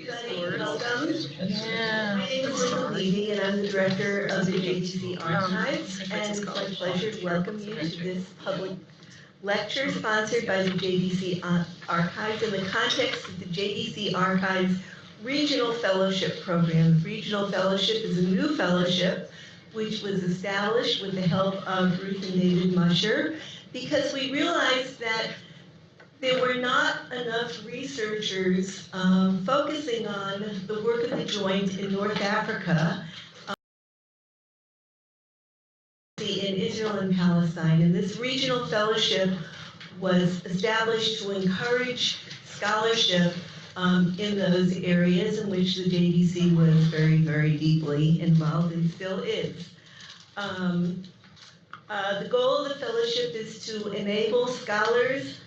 everybody. Welcome. Yeah. My name is Levy, and I'm the director of the JDC Archives, and it's my pleasure to welcome you to this public lecture sponsored by the JDC Archives in the context of the JDC Archives Regional Fellowship Program. Regional Fellowship is a new fellowship which was established with the help of Ruth and David Musher because we realized that there were not enough researchers focusing on the work of the Joint in North Africa, in Israel and Palestine. And this regional fellowship was established to encourage scholarship in those areas in which the JDC was very, very deeply involved and still is. The goal of the fellowship is to enable scholars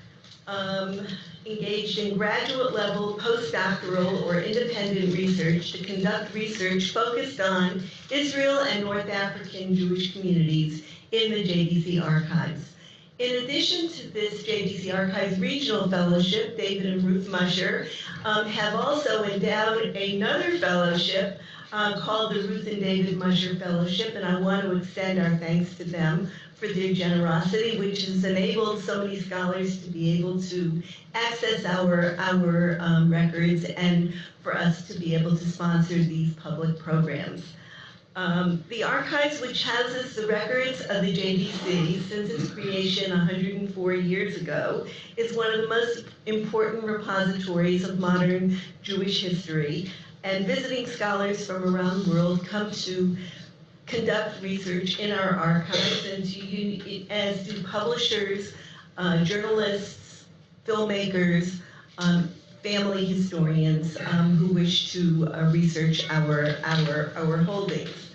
engaged in graduate level, postdoctoral, or independent research to conduct research focused on Israel and North African Jewish communities in the JDC Archives. In addition to this JDC Archives Regional Fellowship, David and Ruth Musher have also endowed another fellowship called the Ruth and David Musher Fellowship, and I want to extend our thanks to them for their generosity, which has enabled so many scholars to be able to access our records and for us to be able to sponsor these public programs. The archives, which houses the records of the JDC since its creation 104 years ago, is one of the most important repositories of modern Jewish history, and visiting scholars from around the world come to conduct research in our archives, and as do publishers, journalists, filmmakers, family historians who wish to research our holdings.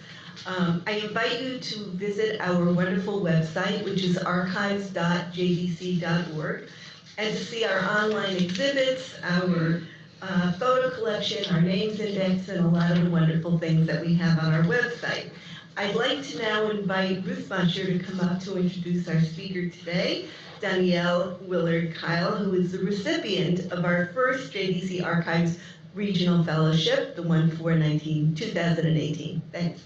I invite you to visit our wonderful website, which is archives.jdc.org, and to see our online exhibits, our photo collection, our names index, and a lot of the wonderful things that we have on our website. I'd like to now invite Ruth Musher to come up to introduce our speaker today, Danielle Willard-Kyle, who is the recipient of our first JDC Archives Regional Fellowship, the one for 2018. Thanks.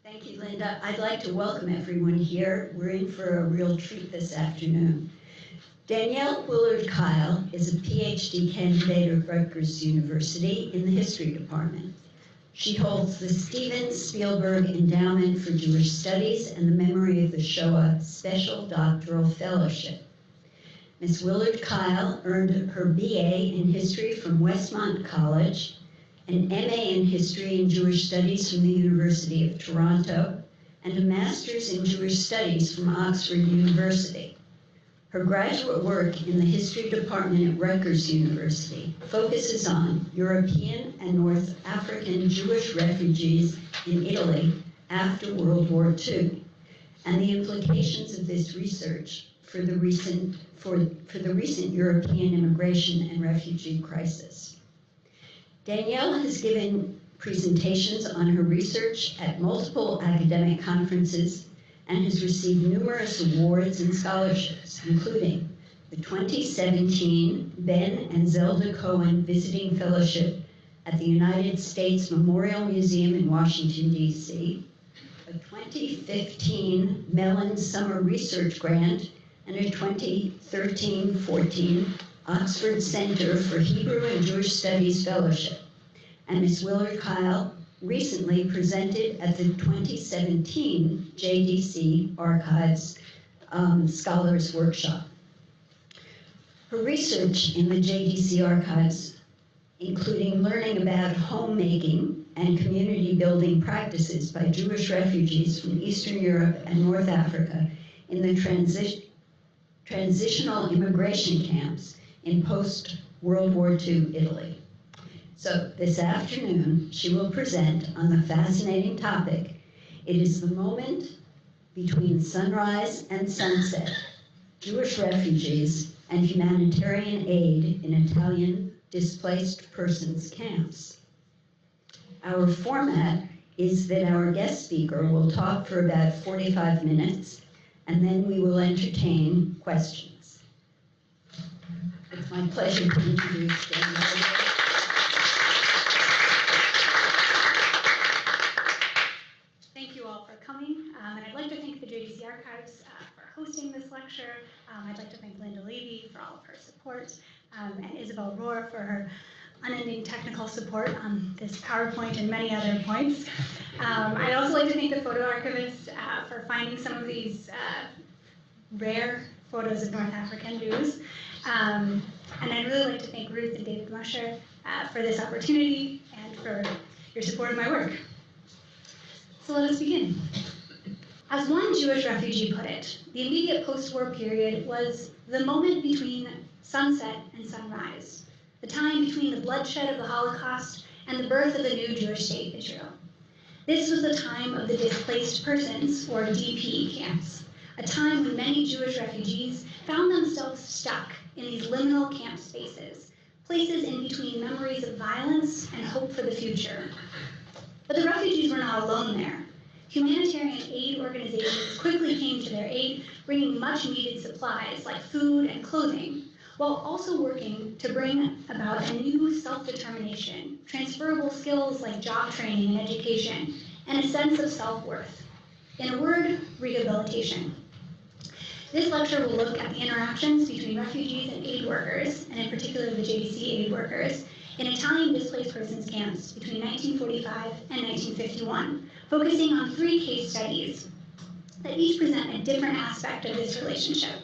Thank you, Linda. I'd like to welcome everyone here. We're in for a real treat this afternoon. Danielle Willard-Kyle is a PhD candidate at Rutgers University in the History Department. She holds the Steven Spielberg Endowment for Jewish Studies and the Memory of the Shoah Special Doctoral Fellowship. Ms. Willard-Kyle earned her BA in History from Westmont College, an MA in History and Jewish Studies from the University of Toronto, and a Master's in Jewish Studies from Oxford University. Her graduate work in the History Department at Rutgers University focuses on European and North African Jewish refugees in Italy after World War II, and the implications of this research for the recent European immigration and refugee crisis. Danielle has given presentations on her research at multiple academic conferences and has received numerous awards and scholarships, including the 2017 Ben and Zelda Cohen Visiting Fellowship at the United States Memorial Museum in Washington, D.C., a 2015 Mellon Summer Research Grant, and a 2013-14 Oxford Center for Hebrew and Jewish Studies Fellowship. And Ms. Willard-Kyle recently presented at the 2017 JDC Archives Scholars Workshop. Her research in the JDC Archives, including learning about homemaking and community building practices by Jewish refugees from Eastern Europe and North Africa in the transitional immigration camps in post-World War II Italy. So this afternoon, she will present on the fascinating topic, "It is the moment between sunrise and sunset, Jewish refugees and humanitarian aid in Italian Displaced Persons Camps." Our format is that our guest speaker will talk for about 45 minutes, and then we will entertain questions. It's my pleasure to introduce Danielle. Thank you all for coming, and I'd like to thank the JDC Archives for hosting this lecture. I'd like to thank Linda Levy for all of her support, and Isabel Rohr for her unending technical support on this PowerPoint and many other points. I'd also like to thank the photo archivists for finding some of these rare photos of North African Jews. And I'd really like to thank Ruth and David Musher for this opportunity and for your support of my work. So let us begin. As one Jewish refugee put it, the immediate post-war period was the moment between sunset and sunrise, the time between the bloodshed of the Holocaust and the birth of the new Jewish state, Israel. This was the time of the Displaced Persons, or DP, camps, a time when many Jewish refugees found themselves stuck in these liminal camp spaces, places in between memories of violence and hope for the future. But the refugees were not alone there. Humanitarian aid organizations quickly came to their aid, bringing much-needed supplies like food and clothing, while also working to bring about a new self-determination, transferable skills like job training and education, and a sense of self-worth. In a word, rehabilitation. This lecture will look at the interactions between refugees and aid workers, and in particular the JDC aid workers, in Italian Displaced Persons Camps between 1945 and 1951, focusing on 3 case studies that each present a different aspect of this relationship.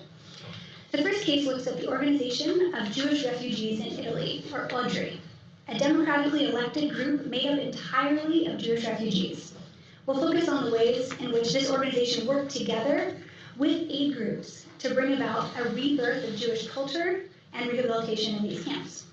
The first case looks at the Organization of Jewish Refugees in Italy, or ODRI, a democratically elected group made up entirely of Jewish refugees. We'll focus on the ways in which this organization worked together with aid groups to bring about a rebirth of Jewish culture and rehabilitation in these camps.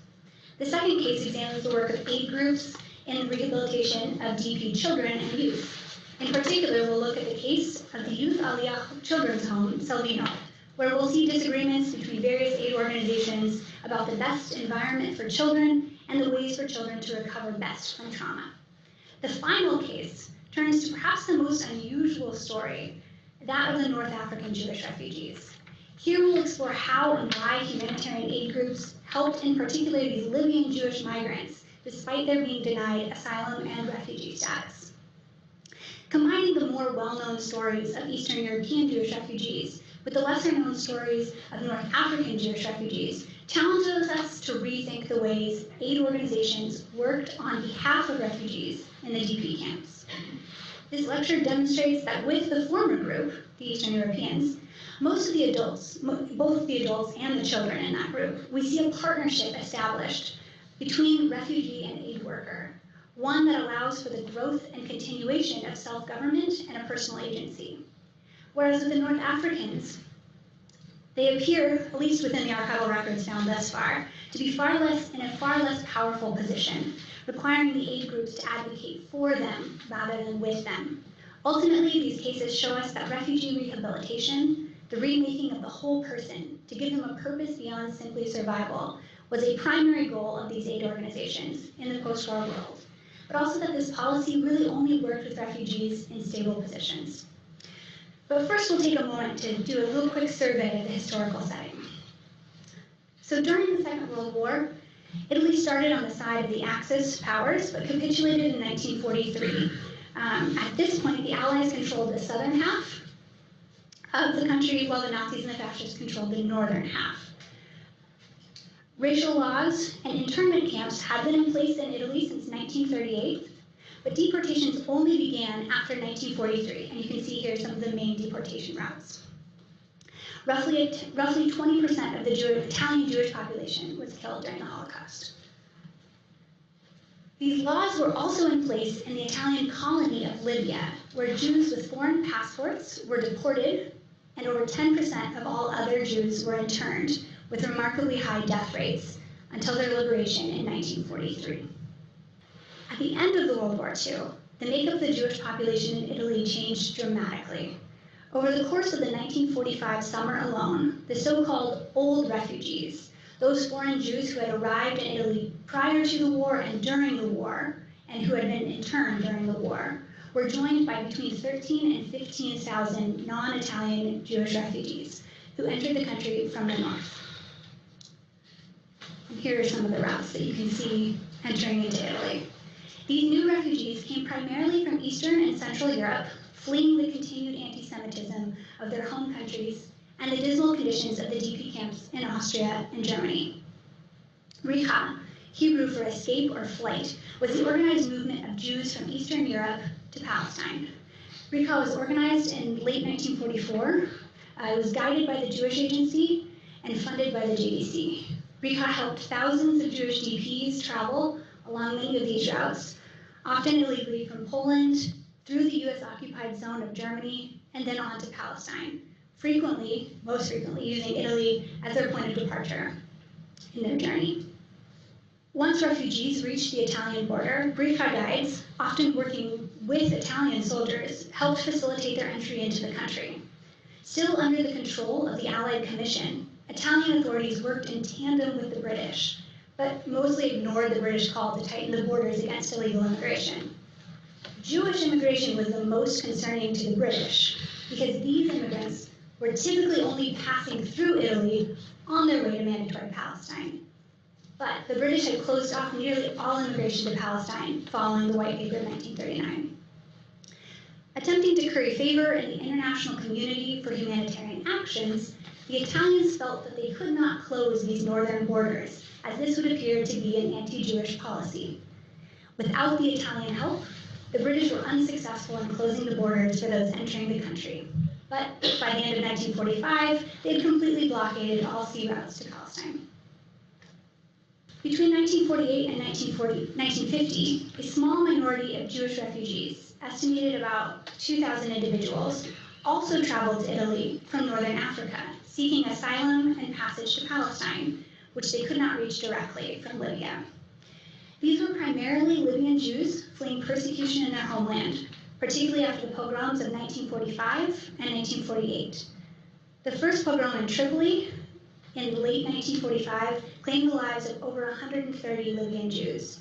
The second case examines the work of aid groups in the rehabilitation of DP children and youth. In particular, we'll look at the case of the Youth Aliyah Children's Home, Salvino, where we'll see disagreements between various aid organizations about the best environment for children and the ways for children to recover best from trauma. The final case turns to perhaps the most unusual story, that of the North African Jewish refugees. Here we'll explore how and why humanitarian aid groups helped in particular these Libyan Jewish migrants, despite their being denied asylum and refugee status. Combining the more well-known stories of Eastern European Jewish refugees with the lesser-known stories of North African Jewish refugees challenges us to rethink the ways aid organizations worked on behalf of refugees in the DP camps. This lecture demonstrates that with the former group, the Eastern Europeans, most of the adults, both the adults and the children in that group, we see a partnership established between refugee and aid worker, one that allows for the growth and continuation of self-government and a personal agency. Whereas with the North Africans, they appear, at least within the archival records found thus far, to be in a far less powerful position, requiring the aid groups to advocate for them rather than with them. Ultimately, these cases show us that refugee rehabilitation, the remaking of the whole person to give them a purpose beyond simply survival, was a primary goal of these aid organizations in the post-war world, but also that this policy really only worked with refugees in stable positions. But first, we'll take a moment to do a little quick survey of the historical setting. So during the Second World War, Italy started on the side of the Axis powers, but capitulated in 1943. At this point, the Allies controlled the southern half of the country, while the Nazis and the fascists controlled the northern half. Racial laws and internment camps had been in place in Italy since 1938, but deportations only began after 1943, and you can see here some of the main deportation routes. Roughly 20% of the Italian Jewish population was killed during the Holocaust. These laws were also in place in the Italian colony of Libya, where Jews with foreign passports were deported, and over 10% of all other Jews were interned, with remarkably high death rates until their liberation in 1943. At the end of the World War II, the makeup of the Jewish population in Italy changed dramatically. Over the course of the 1945 summer alone, the so-called old refugees, those foreign Jews who had arrived in Italy prior to the war and during the war, and who had been interned during the war, were joined by between 13,000 and 15,000 non-Italian Jewish refugees who entered the country from the north. here are some of the routes that you can see entering into Italy. These new refugees came primarily from Eastern and Central Europe, fleeing the continued anti-Semitism of their home countries and the dismal conditions of the DP camps in Austria and Germany. Richa, Hebrew for escape or flight, was the organized movement of Jews from Eastern Europe to Palestine. Richa was organized in late 1944. It was guided by the Jewish Agency and funded by the JDC. Richa helped thousands of Jewish DPs travel along many of these routes, often illegally from Poland, through the US-occupied zone of Germany, and then on to Palestine, most frequently using Italy as their point of departure in their journey. Once refugees reached the Italian border, Richa guides, often working with Italian soldiers, helped facilitate their entry into the country. Still under the control of the Allied Commission, Italian authorities worked in tandem with the British, but mostly ignored the British call to tighten the borders against illegal immigration. Jewish immigration was the most concerning to the British because these immigrants were typically only passing through Italy on their way to mandatory Palestine. But the British had closed off nearly all immigration to Palestine following the White Paper of 1939. Attempting to curry favor in the international community for humanitarian actions, the Italians felt that they could not close these northern borders, as this would appear to be an anti-Jewish policy. Without the Italian help, the British were unsuccessful in closing the borders for those entering the country. But by the end of 1945, they had completely blockaded all sea routes to Palestine. Between 1948 and 1950, a small minority of Jewish refugees, estimated about 2,000 individuals, also traveled to Italy from northern Africa, seeking asylum and passage to Palestine, which they could not reach directly from Libya. These were primarily Libyan Jews fleeing persecution in their homeland, particularly after the pogroms of 1945 and 1948. The first pogrom in Tripoli in late 1945 claimed the lives of over 130 Libyan Jews.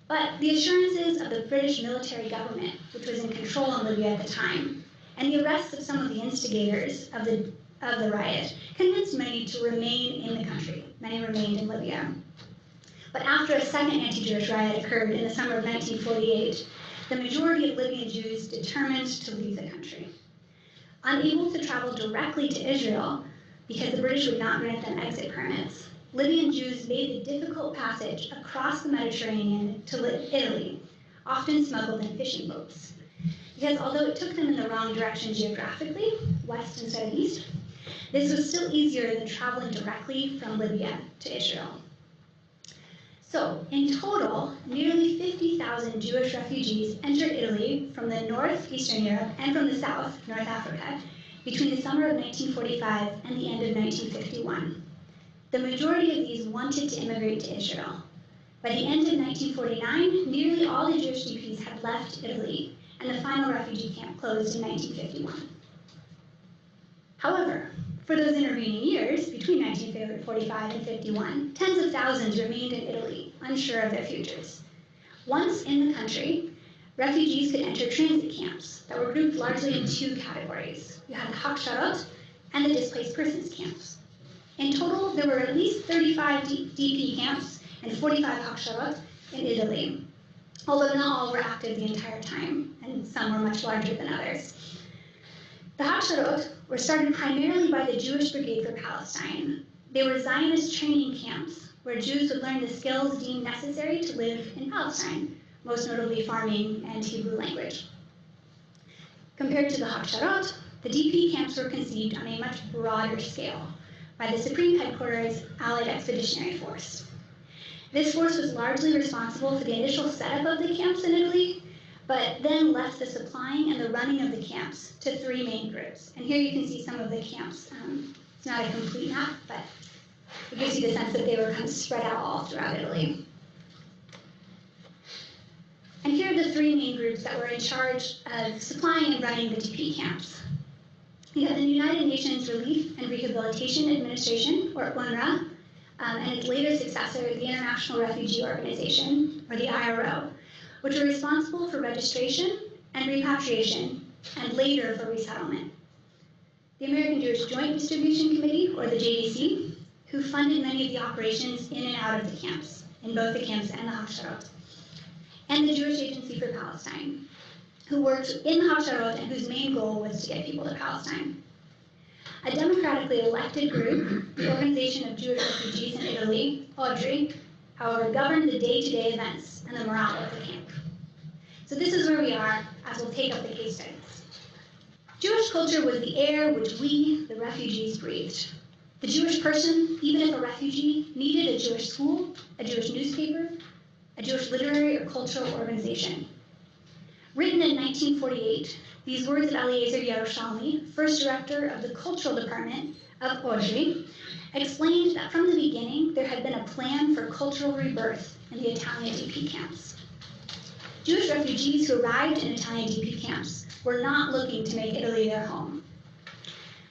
But the assurances of the British military government, which was in control in Libya at the time, and the arrests of some of the instigators of the riot convinced many to remain in the country. Many remained in Libya. But after a second anti-Jewish riot occurred in the summer of 1948, the majority of Libyan Jews determined to leave the country. Unable to travel directly to Israel, because the British would not grant them exit permits, Libyan Jews made the difficult passage across the Mediterranean to Italy, often smuggled in fishing boats. Because although it took them in the wrong direction geographically, west instead of east, this was still easier than traveling directly from Libya to Israel. So, in total, nearly 50,000 Jewish refugees entered Italy from the northeastern Europe and from the south, North Africa, between the summer of 1945 and the end of 1951. The majority of these wanted to immigrate to Israel. By the end of 1949, nearly all the Jewish DPs had left Italy, and the final refugee camp closed in 1951. However, for those intervening years, between 1945 and 51, tens of thousands remained in Italy, unsure of their futures. Once in the country, refugees could enter transit camps that were grouped largely in two categories. You had the Haksharot and the Displaced Persons Camps. In total, there were at least 35 DP camps and 45 Haksharot in Italy, although not all were active the entire time, and some were much larger than others. The Haksharot were started primarily by the Jewish Brigade for Palestine. They were Zionist training camps where Jews would learn the skills deemed necessary to live in Palestine, most notably farming and Hebrew language. Compared to the Haksharot, the DP camps were conceived on a much broader scale by the Supreme Headquarters Allied Expeditionary Force. This force was largely responsible for the initial setup of the camps in Italy, but then left the supplying and the running of the camps to three main groups. And here you can see some of the camps. It's not a complete map, but it gives you the sense that they were kind of spread out all throughout Italy. And here are the three main groups that were in charge of supplying and running the DP camps. You have the United Nations Relief and Rehabilitation Administration, or UNRWA, and its later successor, the International Refugee Organization, or the IRO, which were responsible for registration and repatriation, and later for resettlement. The American Jewish Joint Distribution Committee, or the JDC, who funded many of the operations in and out of the camps, in both the camps and the Haftarot, and the Jewish Agency for Palestine, who worked in the Haftarot and whose main goal was to get people to Palestine. A democratically elected group, the Organization of Jewish Refugees in Italy, ODRI, however, governed the day-to-day events and the morale of the camp. So this is where we are, as we'll take up the case studies. Jewish culture was the air which we, the refugees, breathed. The Jewish person, even if a refugee, needed a Jewish school, a Jewish newspaper, a Jewish literary or cultural organization. Written in 1948, these words of Eliezer Yerushalmi, first director of the cultural department of ODRI, explained that from the beginning there had been a plan for cultural rebirth in the Italian DP camps. Jewish refugees who arrived in Italian DP camps were not looking to make Italy their home.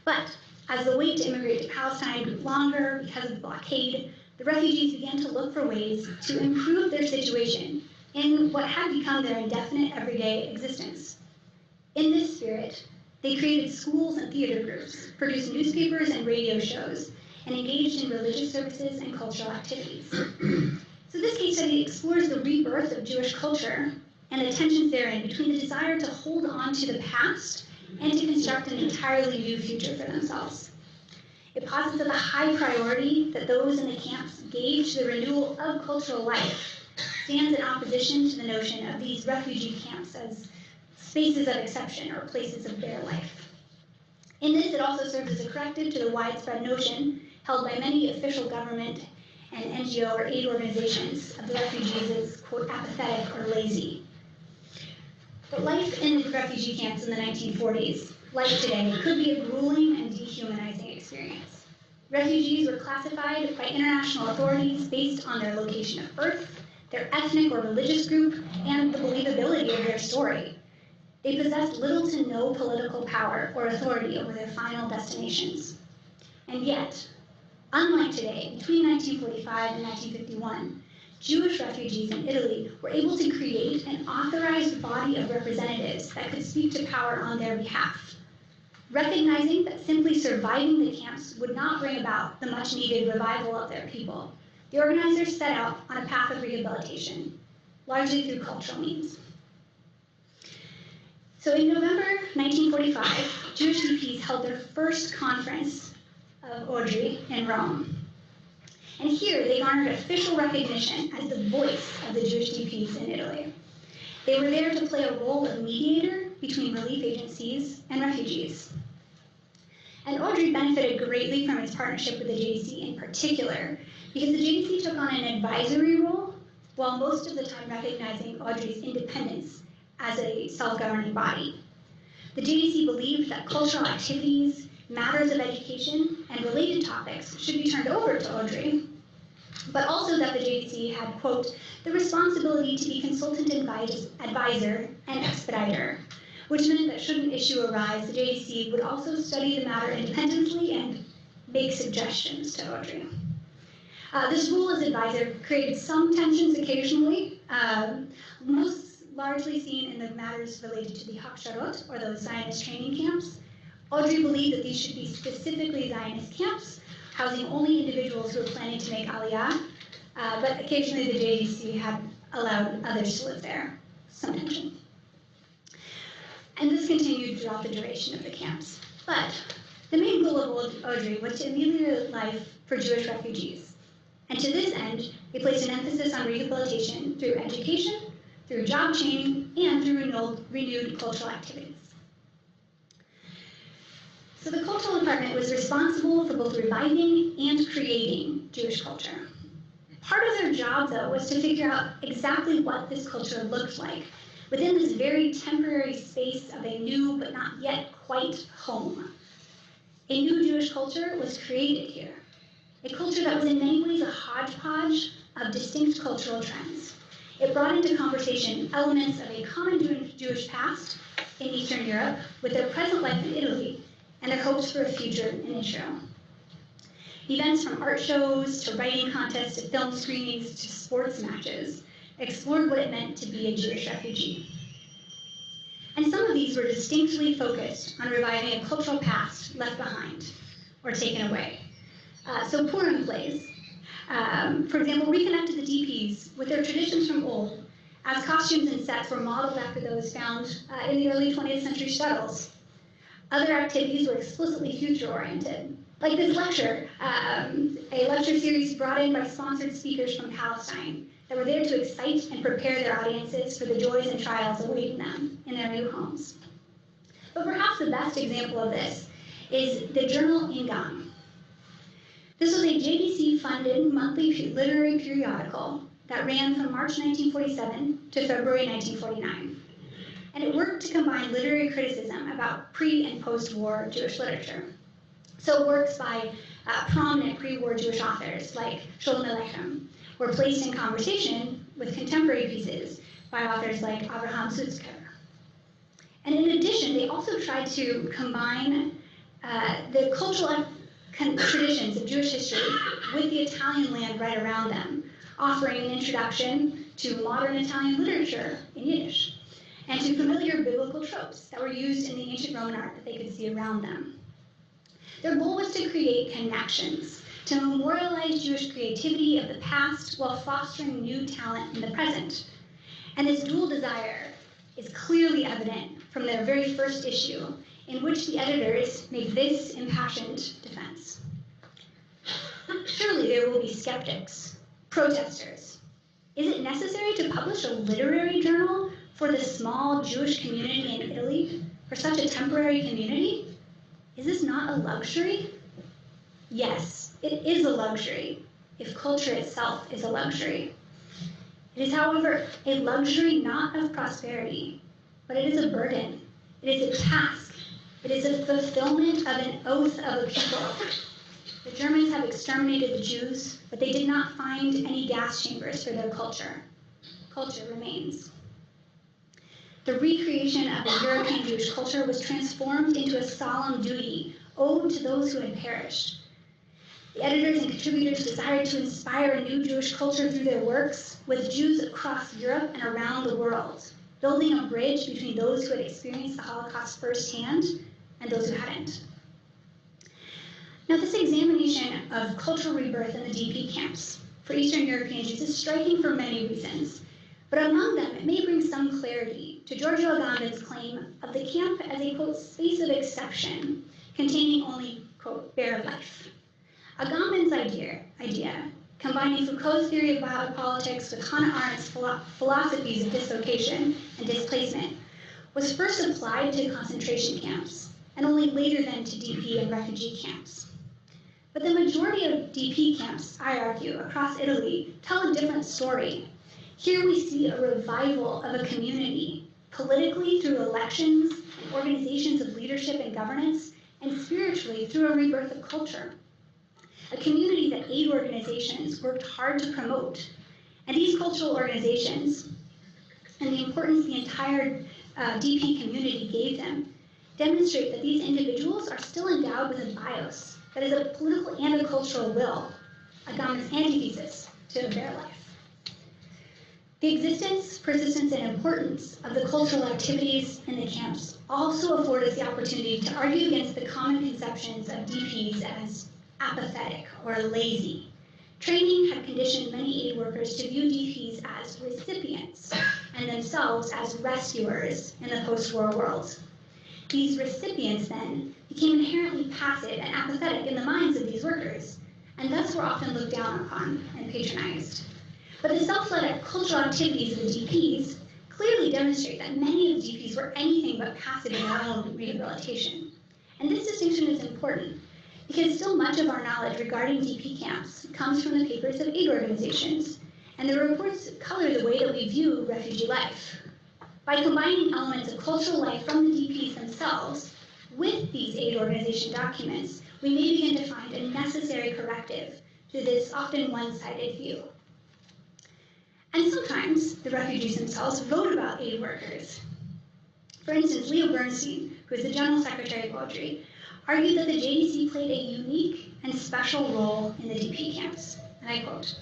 But as the wait to immigrate to Palestine grew longer because of the blockade, the refugees began to look for ways to improve their situation in what had become their indefinite everyday existence. In this spirit, they created schools and theater groups, produced newspapers and radio shows, and engaged in religious services and cultural activities. So this case study explores the rebirth of Jewish culture and the tensions therein between the desire to hold on to the past and to construct an entirely new future for themselves. It posits that the high priority that those in the camps gave to the renewal of cultural life stands in opposition to the notion of these refugee camps as spaces of exception or places of bare life. In this, it also serves as a corrective to the widespread notion held by many official government and NGO or aid organizations of the refugees as, quote, apathetic or lazy. But life in the refugee camps in the 1940s, like today, could be a grueling and dehumanizing experience. Refugees were classified by international authorities based on their location of birth, their ethnic or religious group, and the believability of their story. They possessed little to no political power or authority over their final destinations. And yet, unlike today, between 1945 and 1951, Jewish refugees in Italy were able to create an authorized body of representatives that could speak to power on their behalf. Recognizing that simply surviving the camps would not bring about the much-needed revival of their people, the organizers set out on a path of rehabilitation, largely through cultural means. So in November 1945, Jewish DPs held their first conference of ODRI in Rome. And here they garnered official recognition as the voice of the Jewish DPs in Italy. They were there to play a role of mediator between relief agencies and refugees. And ODRI benefited greatly from its partnership with the JDC in particular, because the JDC took on an advisory role, while most of the time recognizing ODRI's independence as a self-governing body. The JDC believed that cultural activities, matters of education, and related topics should be turned over to ODRI, but also that the JDC had, quote, the responsibility to be consultant advisor and expediter, which meant that should an issue arise, the JDC would also study the matter independently and make suggestions to ODRI. This role as advisor created some tensions occasionally, most largely seen in the matters related to the Haftarot, or those Zionist training camps. ODRI believed that these should be specifically Zionist camps, housing only individuals who were planning to make Aliyah, but occasionally the JDC had allowed others to live there. Some tension. And this continued throughout the duration of the camps. But the main goal of ODRI was to ameliorate life for Jewish refugees. And to this end, they placed an emphasis on rehabilitation through education, through job training, and through renewed cultural activities. So the cultural department was responsible for both reviving and creating Jewish culture. Part of their job, though, was to figure out exactly what this culture looked like within this very temporary space of a new but not yet quite home. A new Jewish culture was created here, a culture that was in many ways a hodgepodge of distinct cultural trends. It brought into conversation elements of a common Jewish past in Eastern Europe with their present life in Italy and their hopes for a future in Israel. Events from art shows to writing contests to film screenings to sports matches explored what it meant to be a Jewish refugee. And some of these were distinctly focused on reviving a cultural past left behind or taken away. So Purim plays, for example, reconnected the DPs with their traditions from old, as costumes and sets were modeled after those found in the early 20th century shtetls. Other activities were explicitly future-oriented, like this lecture, a lecture series brought in by sponsored speakers from Palestine that were there to excite and prepare their audiences for the joys and trials awaiting them in their new homes. But perhaps the best example of this is the journal Ingam. This was a JDC-funded monthly literary periodical that ran from March 1947 to February 1949. And it worked to combine literary criticism about pre- and post-war Jewish literature. So works by prominent pre-war Jewish authors like Sholem Aleichem were placed in conversation with contemporary pieces by authors like Abraham Sutzker. And in addition, they also tried to combine the cultural traditions of Jewish history with the Italian land right around them, offering an introduction to modern Italian literature in Yiddish, and to familiar biblical tropes that were used in the ancient Roman art that they could see around them. Their goal was to create connections, to memorialize Jewish creativity of the past while fostering new talent in the present. And this dual desire is clearly evident from their very first issue, in which the editors make this impassioned defense. Surely there will be skeptics, protesters. Is it necessary to publish a literary journal for the small Jewish community in Italy, for such a temporary community? Is this not a luxury? Yes, it is a luxury, if culture itself is a luxury. It is, however, a luxury not of prosperity, but it is a burden. It is a task. It is a fulfillment of an oath of a people. The Germans have exterminated the Jews, but they did not find any gas chambers for their culture. Culture remains. The recreation of the European Jewish culture was transformed into a solemn duty owed to those who had perished. The editors and contributors desired to inspire a new Jewish culture through their works with Jews across Europe and around the world, building a bridge between those who had experienced the Holocaust firsthand and those who hadn't. Now, this examination of cultural rebirth in the DP camps for Eastern European Jews is striking for many reasons, but among them, it may bring some clarity to Giorgio Agamben's claim of the camp as a, quote, space of exception, containing only, quote, bare life. Agamben's idea, combining Foucault's theory of biopolitics with Hannah Arendt's philosophies of dislocation and displacement, was first applied to concentration camps, and only later then to DP and refugee camps. But the majority of DP camps, I argue, across Italy, tell a different story. Here we see a revival of a community, politically through elections and organizations of leadership and governance, and spiritually through a rebirth of culture. A community that aid organizations worked hard to promote. And these cultural organizations, and the importance the entire DP community gave them, demonstrate that these individuals are still endowed with a bios, that is a political and a cultural will, Agamben's antithesis to a bare life. The existence, persistence, and importance of the cultural activities in the camps also afford us the opportunity to argue against the common conceptions of DPs as apathetic or lazy. Training had conditioned many aid workers to view DPs as recipients and themselves as rescuers in the post-war world. These recipients then became inherently passive and apathetic in the minds of these workers, and thus were often looked down upon and patronized. But the self-led cultural activities of the DPs clearly demonstrate that many of the DPs were anything but passive in their own rehabilitation. And this distinction is important because still much of our knowledge regarding DP camps comes from the papers of aid organizations, and the reports color the way that we view refugee life. By combining elements of cultural life from the DPs themselves with these aid organization documents, we may begin to find a necessary corrective to this often one-sided view. And sometimes the refugees themselves wrote about aid workers. For instance, Leo Bernstein, who is the General Secretary of Audrey, argued that the JDC played a unique and special role in the DP camps. And I quote,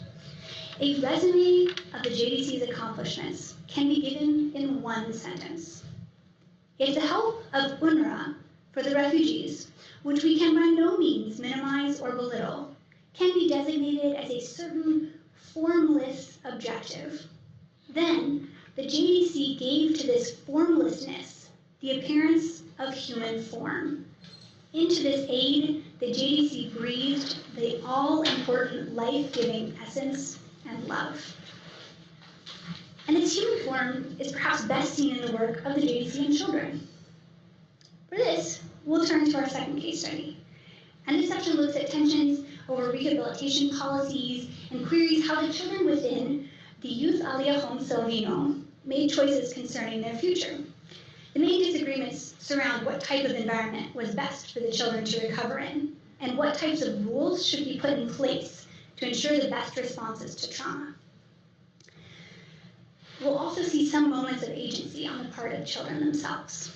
"A resume of the JDC's accomplishments can be given in one sentence. If the help of UNRWA for the refugees, which we can by no means minimize or belittle, can be designated as a certain formless objective. Then, the JDC gave to this formlessness the appearance of human form. Into this aid, the JDC breathed the all-important life-giving essence and love. And this human form is perhaps best seen in the work of the JDC and children. For this, we'll turn to our second case study. And this section looks at tensions over rehabilitation policies and queries how the children within the Youth Aliyah Home Salvino made choices concerning their future. The main disagreements surround what type of environment was best for the children to recover in, and what types of rules should be put in place to ensure the best responses to trauma. We'll also see some moments of agency on the part of children themselves.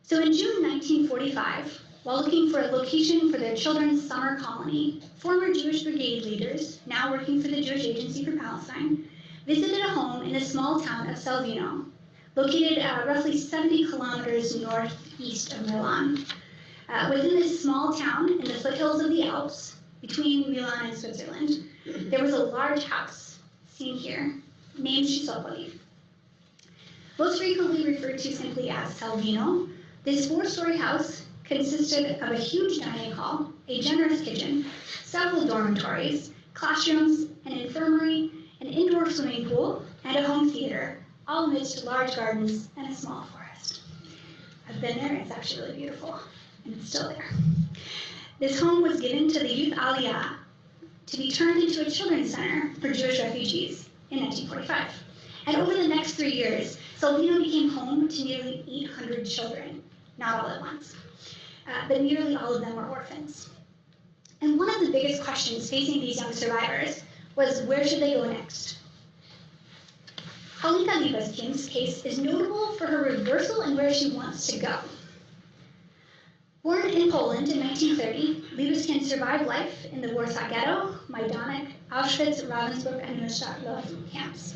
So in June 1945, while looking for a location for their children's summer colony, former Jewish brigade leaders, now working for the Jewish Agency for Palestine, visited a home in the small town of Salvino, located roughly 70 kilometers northeast of Milan. Within this small town in the foothills of the Alps, between Milan and Switzerland, there was a large house, seen here, named Chisopoli. Most frequently referred to simply as Salvino, this 4-story house consisted of a huge dining hall, a generous kitchen, several dormitories, classrooms, an infirmary, an indoor swimming pool, and a home theater, all amidst large gardens and a small forest. I've been there, it's actually really beautiful, and it's still there. This home was given to the Youth Aliyah to be turned into a children's center for Jewish refugees in 1945. And over the next 3 years, Salvino became home to nearly 800 children, not all at once. But nearly all of them were orphans. And one of the biggest questions facing these young survivors was, where should they go next? Halika Libeskind's case is notable for her reversal in where she wants to go. Born in Poland in 1930, Libeskind survived life in the Warsaw Ghetto, Majdanek, Auschwitz, Ravensbrück, and Neustadt camps.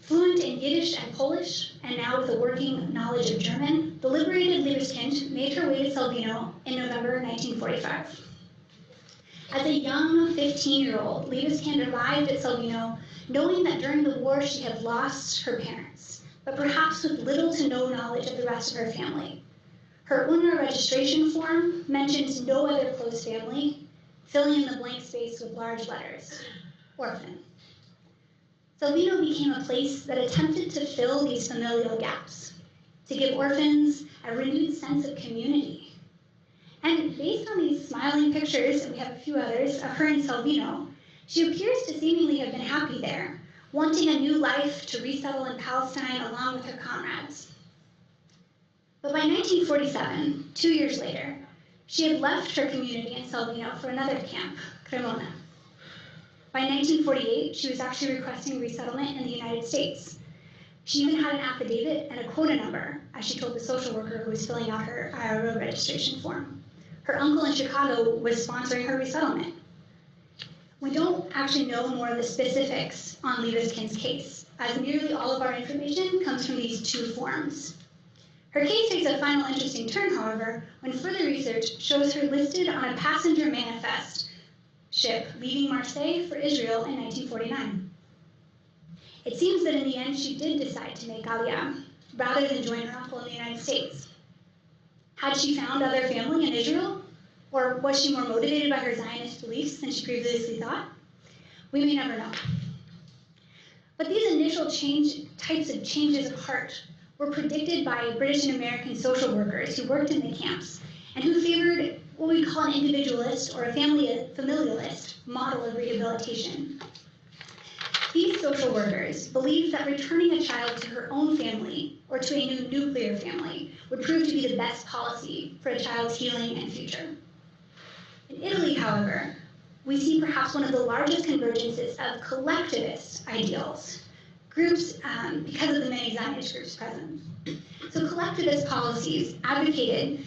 Fluent in Yiddish and Polish, and now with a working knowledge of German, the liberated Libeskind made her way to Salvino in November 1945. As a young 15-year-old, Libeskind arrived at Salvino knowing that during the war she had lost her parents, but perhaps with little to no knowledge of the rest of her family. Her UNRWA registration form mentions no other close family, filling in the blank space with large letters, orphan. Salvino became a place that attempted to fill these familial gaps, to give orphans a renewed sense of community. And based on these smiling pictures, and we have a few others, of her in Salvino, she appears to seemingly have been happy there, wanting a new life to resettle in Palestine along with her comrades. But by 1947, 2 years later, she had left her community in Salvino for another camp, Cremona. By 1948, she was actually requesting resettlement in the United States. She even had an affidavit and a quota number, as she told the social worker who was filling out her IRO registration form. Her uncle in Chicago was sponsoring her resettlement. We don't actually know more of the specifics on Libeskind's case, as nearly all of our information comes from these 2 forms. Her case takes a final interesting turn, however, when further research shows her listed on a passenger manifest ship leaving Marseille for Israel in 1949. It seems that in the end she did decide to make Aliyah, rather than join her uncle in the United States. Had she found other family in Israel? Or was she more motivated by her Zionist beliefs than she previously thought? We may never know. But these initial types of changes of heart were predicted by British and American social workers who worked in the camps and who favored what we call an individualist or a familialist model of rehabilitation. These social workers believed that returning a child to her own family or to a new nuclear family would prove to be the best policy for a child's healing and future. In Italy, however, we see perhaps one of the largest convergences of collectivist ideals, groups because of the many Zionist groups present. So collectivist policies advocated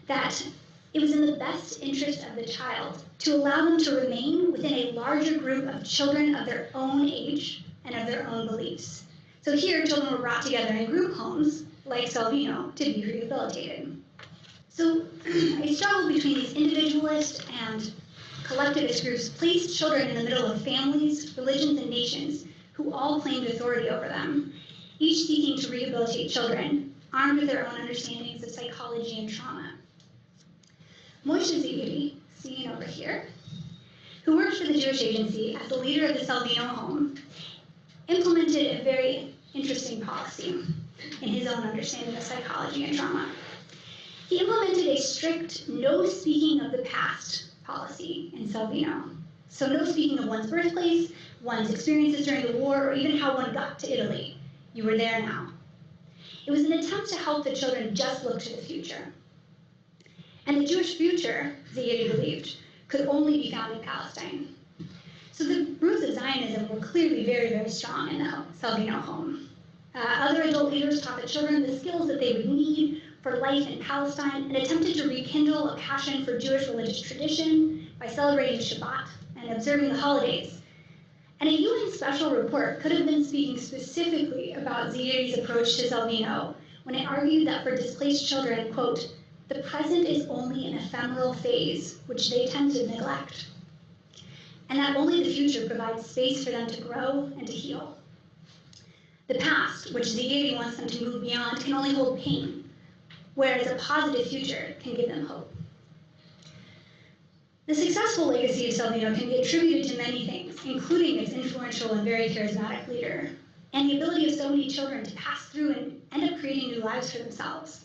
that it was in the best interest of the child to allow them to remain within a larger group of children of their own age and of their own beliefs. So here, children were brought together in group homes, like Salvino, to be rehabilitated. So a struggle between these individualist and collectivist groups placed children in the middle of families, religions, and nations who all claimed authority over them, each seeking to rehabilitate children, armed with their own understandings of psychology and trauma. Moshe Zaidi, seen over here, who worked for the Jewish Agency as the leader of the Salvino Home, implemented a very interesting policy in his own understanding of psychology and trauma. He implemented a strict no speaking of the past policy in Salvino. So no speaking of one's birthplace, one's experiences during the war, or even how one got to Italy. You were there now. It was an attempt to help the children just look to the future. And the Jewish future, Zaidi believed, could only be found in Palestine. So the roots of Zionism were clearly very, very strong in the Salvino home. Other adult leaders taught the children the skills that they would need for life in Palestine and attempted to rekindle a passion for Jewish religious tradition by celebrating Shabbat and observing the holidays. And a UN special report could have been speaking specifically about Zaidi's approach to Salvino when it argued that for displaced children, quote, the present is only an ephemeral phase, which they tend to neglect, and that only the future provides space for them to grow and to heal. The past, which Zaidi wants them to move beyond, can only hold pain, whereas a positive future can give them hope. The successful legacy of Salvino can be attributed to many things, including its influential and very charismatic leader, and the ability of so many children to pass through and end up creating new lives for themselves.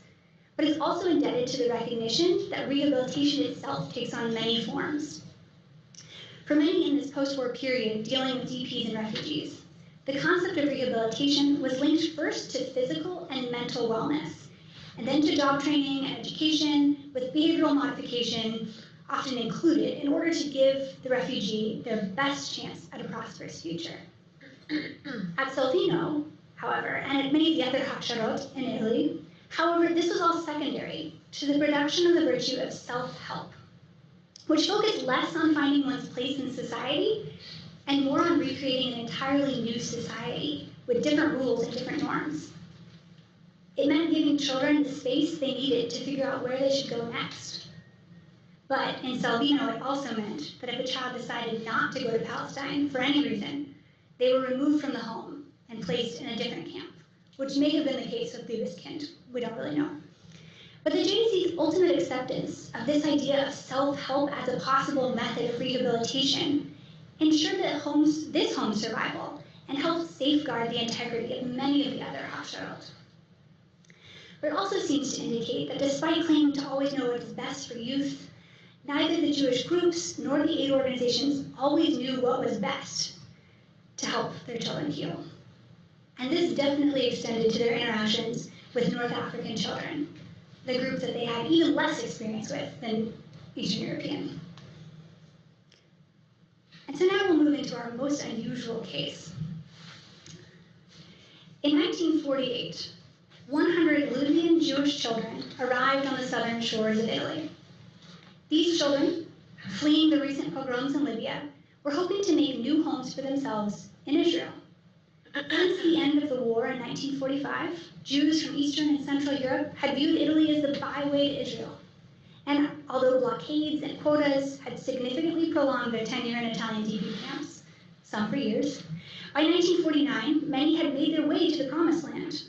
But it's also indebted to the recognition that rehabilitation itself takes on many forms. For many in this post-war period dealing with DPs and refugees, the concept of rehabilitation was linked first to physical and mental wellness, and then to job training and education, with behavioral modification often included in order to give the refugee their best chance at a prosperous future. At Salvino, however, and at many of the other Hachsharot in Italy, however, this was all secondary to the production of the virtue of self-help, which focused less on finding one's place in society and more on recreating an entirely new society with different rules and different norms. It meant giving children the space they needed to figure out where they should go next. But in Salvino, it also meant that if a child decided not to go to Palestine for any reason, they were removed from the home and placed in a different camp, which may have been the case with Liebeskind. We don't really know. But the JDC's ultimate acceptance of this idea of self-help as a possible method of rehabilitation ensured that this home's survival and helped safeguard the integrity of many of the other Hachsharot. But it also seems to indicate that despite claiming to always know what is best for youth, neither the Jewish groups nor the aid organizations always knew what was best to help their children heal. And this definitely extended to their interactions with North African children, the group that they had even less experience with than Eastern European. And so now we'll move into our most unusual case. In 1948, 100 Libyan Jewish children arrived on the southern shores of Italy. These children, fleeing the recent pogroms in Libya, were hoping to make new homes for themselves in Israel. Since the end of the war in 1945, Jews from Eastern and Central Europe had viewed Italy as the byway to Israel. And although blockades and quotas had significantly prolonged their tenure in Italian DP camps, some for years, by 1949, many had made their way to the Promised Land.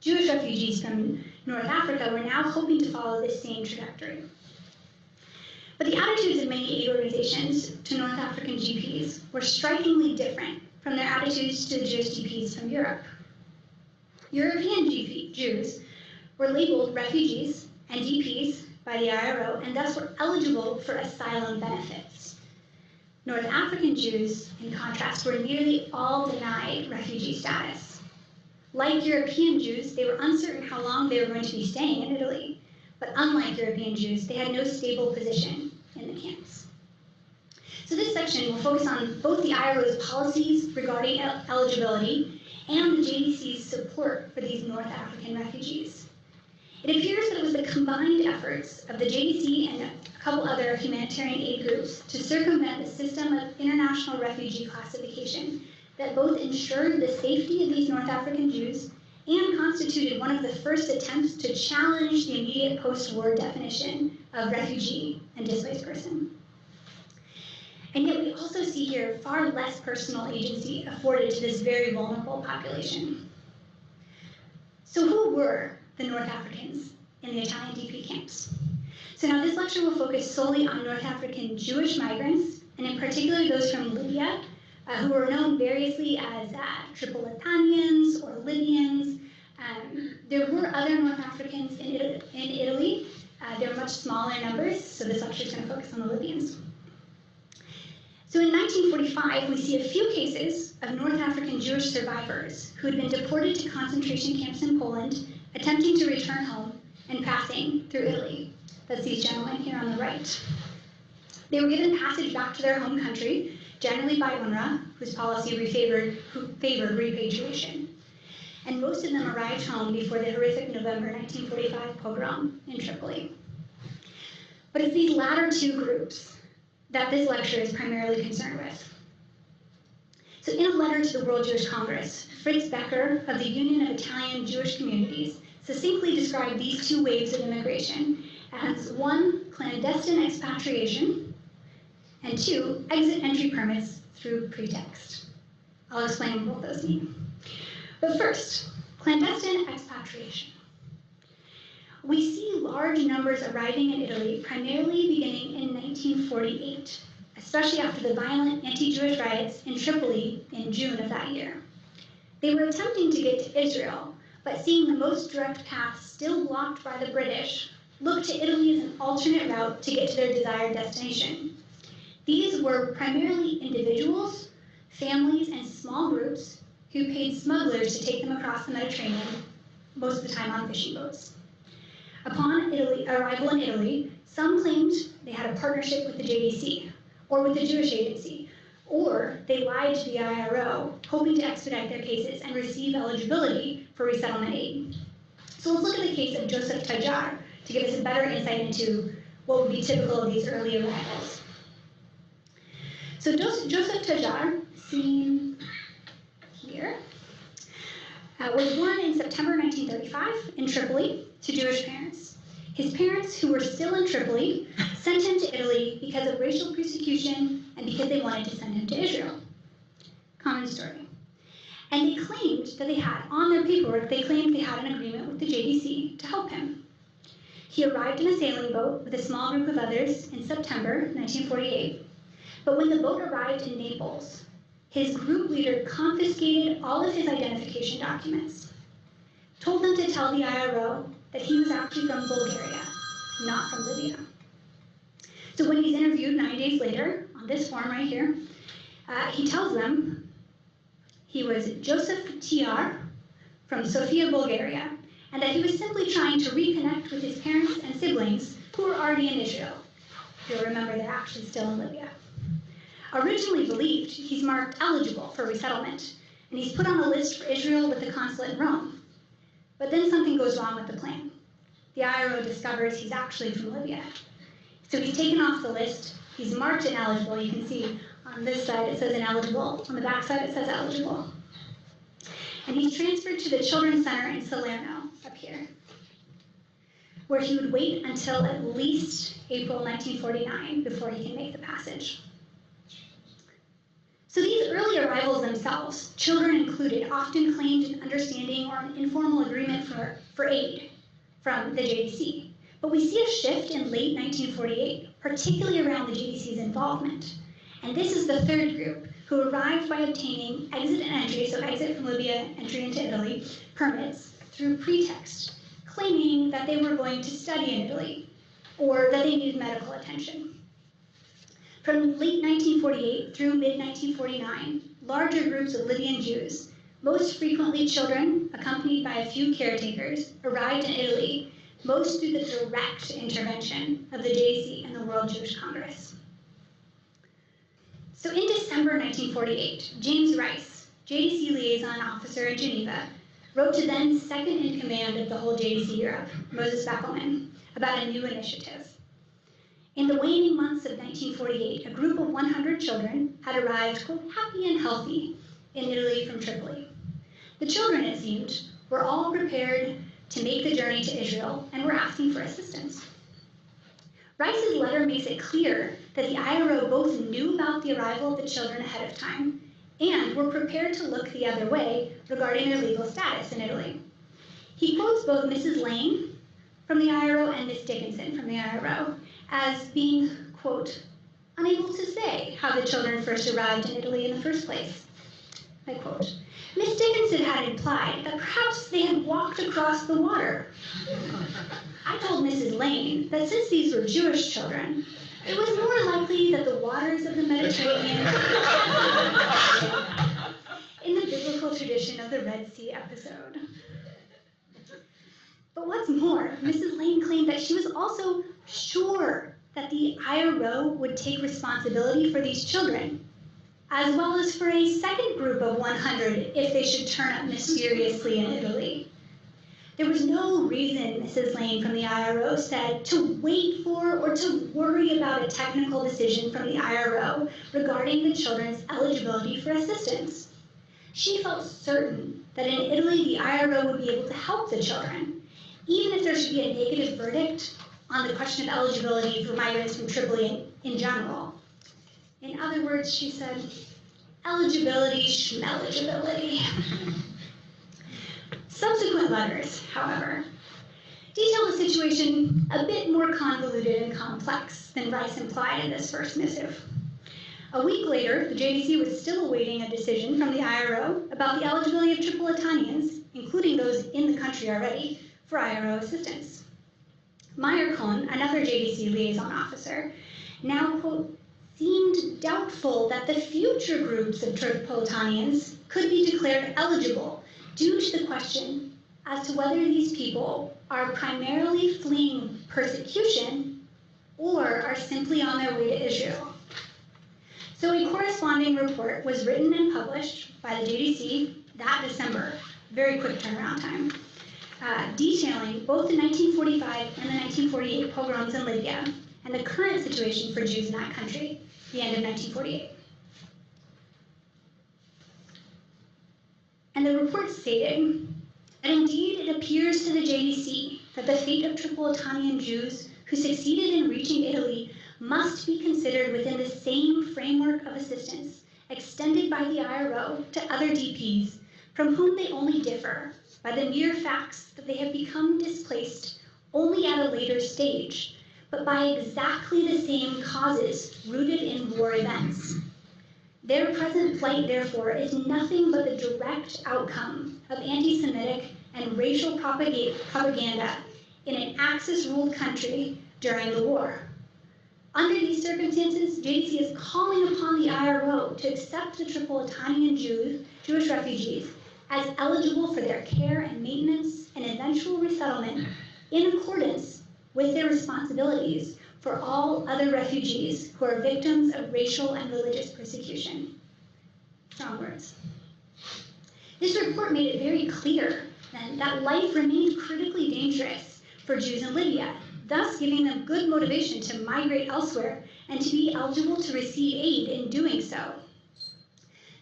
Jewish refugees from North Africa were now hoping to follow this same trajectory. But the attitudes of many aid organizations to North African GPs were strikingly different from their attitudes to the Jewish GPs from Europe. European Jews were labeled refugees and DPs by the IRO and thus were eligible for asylum benefits. North African Jews, in contrast, were nearly all denied refugee status. Like European Jews, they were uncertain how long they were going to be staying in Italy, but unlike European Jews, they had no stable position in the camps. So this section will focus on both the IRO's policies regarding eligibility and the JDC's support for these North African refugees. It appears that it was the combined efforts of the JDC and a couple other humanitarian aid groups to circumvent the system of international refugee classification that both ensured the safety of these North African Jews and constituted one of the first attempts to challenge the immediate post-war definition of refugee and displaced person. And yet we also see here far less personal agency afforded to this very vulnerable population. So who were the North Africans in the Italian DP camps? So now this lecture will focus solely on North African Jewish migrants, and in particular those from Libya, who were known variously as Tripolitanians or Libyans. There were other North Africans in Italy. There were much smaller numbers, so this lecture is going to focus on the Libyans. So in 1945, we see a few cases of North African Jewish survivors who had been deported to concentration camps in Poland, attempting to return home and passing through Italy. That's these gentlemen here on the right. They were given passage back to their home country, generally by UNRWA, whose policy favored repatriation. And most of them arrived home before the horrific November 1945 pogrom in Tripoli. But it's these latter two groups that this lecture is primarily concerned with. So in a letter to the World Jewish Congress, Fritz Becker of the Union of Italian Jewish Communities succinctly described these two waves of immigration as one, clandestine expatriation, and two, exit entry permits through pretext. I'll explain what those mean. But first, clandestine expatriation. We see large numbers arriving in Italy primarily beginning in 1948, especially after the violent anti-Jewish riots in Tripoli in June of that year. They were attempting to get to Israel, but seeing the most direct path still blocked by the British, looked to Italy as an alternate route to get to their desired destination. These were primarily individuals, families, and small groups who paid smugglers to take them across the Mediterranean, most of the time on fishing boats. Upon arrival in Italy, some claimed they had a partnership with the JDC or with the Jewish Agency, or they lied to the IRO, hoping to expedite their cases and receive eligibility for resettlement aid. So let's look at the case of Joseph Tajar to give us a better insight into what would be typical of these early arrivals. So Joseph Tajar, seen here, was born in September 1935 in Tripoli to Jewish parents. His parents, who were still in Tripoli, sent him to Italy because of racial persecution and because they wanted to send him to Israel. Common story. And they claimed that they had, on their paperwork, they claimed they had an agreement with the JDC to help him. He arrived in a sailing boat with a small group of others in September 1948. But when the boat arrived in Naples, his group leader confiscated all of his identification documents, told them to tell the IRO that he was actually from Bulgaria, not from Libya. So when he's interviewed 9 days later, on this form right here, he tells them he was Joseph Tajar from Sofia, Bulgaria, and that he was simply trying to reconnect with his parents and siblings who were already in Israel. You'll remember they're actually still in Libya. Originally believed, he's marked eligible for resettlement, and he's put on a list for Israel with the consulate in Rome. But then something goes wrong with the plan. The IRO discovers he's actually from Libya. So he's taken off the list, he's marked ineligible. You can see on this side it says ineligible, on the back side it says eligible. And he's transferred to the Children's Center in Salerno, up here, where he would wait until at least April 1949 before he can make the passage. So these early arrivals themselves, children included, often claimed an understanding or an informal agreement for aid from the JDC. But we see a shift in late 1948, particularly around the JDC's involvement. And this is the third group, who arrived by obtaining exit and entry, so exit from Libya, entry into Italy, permits through pretext, claiming that they were going to study in Italy or that they needed medical attention. From late 1948 through mid-1949, larger groups of Libyan Jews, most frequently children accompanied by a few caretakers, arrived in Italy, most through the direct intervention of the JDC and the World Jewish Congress. So in December 1948, James Rice, JDC liaison officer in Geneva, wrote to then second in command of the whole JDC Europe, Moses Beckelman, about a new initiative. In the waning months of 1948, a group of 100 children had arrived, quote, happy and healthy in Italy from Tripoli. The children, it seemed, were all prepared to make the journey to Israel and were asking for assistance. Rice's letter makes it clear that the IRO both knew about the the arrival of the children ahead of time and were prepared to look the other way regarding their legal status in Italy. He quotes both Mrs. Lane from the IRO and Miss Dickinson from the IRO as being, quote, unable to say how the children first arrived in Italy in the first place. I quote, Miss Dickinson had implied that perhaps they had walked across the water. I told Mrs. Lane that since these were Jewish children, it was more likely that the waters of the Mediterranean in the biblical tradition of the Red Sea episode. But what's more, Mrs. Lane claimed that she was also sure that the IRO would take responsibility for these children, as well as for a second group of 100 if they should turn up mysteriously in Italy. There was no reason, Mrs. Lane from the IRO said, to wait for or to worry about a technical decision from the IRO regarding the children's eligibility for assistance. She felt certain that in Italy the IRO would be able to help the children, even if there should be a negative verdict on the question of eligibility for migrants from Tripoli in general. In other words, she said, eligibility, schmeligibility. Subsequent letters, however, detail the situation a bit more convoluted and complex than Rice implied in this first missive. A week later, the JDC was still awaiting a decision from the IRO about the eligibility of Tripolitanians, including those in the country already, for IRO assistance. Meyer Cohn, another JDC liaison officer, now, quote, seemed doubtful that the future groups of Tripolitanians could be declared eligible due to the question as to whether these people are primarily fleeing persecution or are simply on their way to Israel. So a corresponding report was written and published by the JDC that December, very quick turnaround time, detailing both the 1945 and the 1948 pogroms in Libya and the current situation for Jews in that country, the end of 1948. And the report stated that indeed it appears to the JDC that the fate of Tripolitanian Jews who succeeded in reaching Italy must be considered within the same framework of assistance extended by the IRO to other DPs from whom they only differ by the mere facts that they have become displaced only at a later stage, but by exactly the same causes rooted in war events. Their present plight, therefore, is nothing but the direct outcome of anti-Semitic and racial propaganda in an Axis-ruled country during the war. Under these circumstances, JDC is calling upon the IRO to accept the Tripolitanian Jewish refugees as eligible for their care and maintenance and eventual resettlement in accordance with their responsibilities for all other refugees who are victims of racial and religious persecution. Strong words. This report made it very clear then that life remained critically dangerous for Jews in Libya, thus giving them good motivation to migrate elsewhere and to be eligible to receive aid in doing so.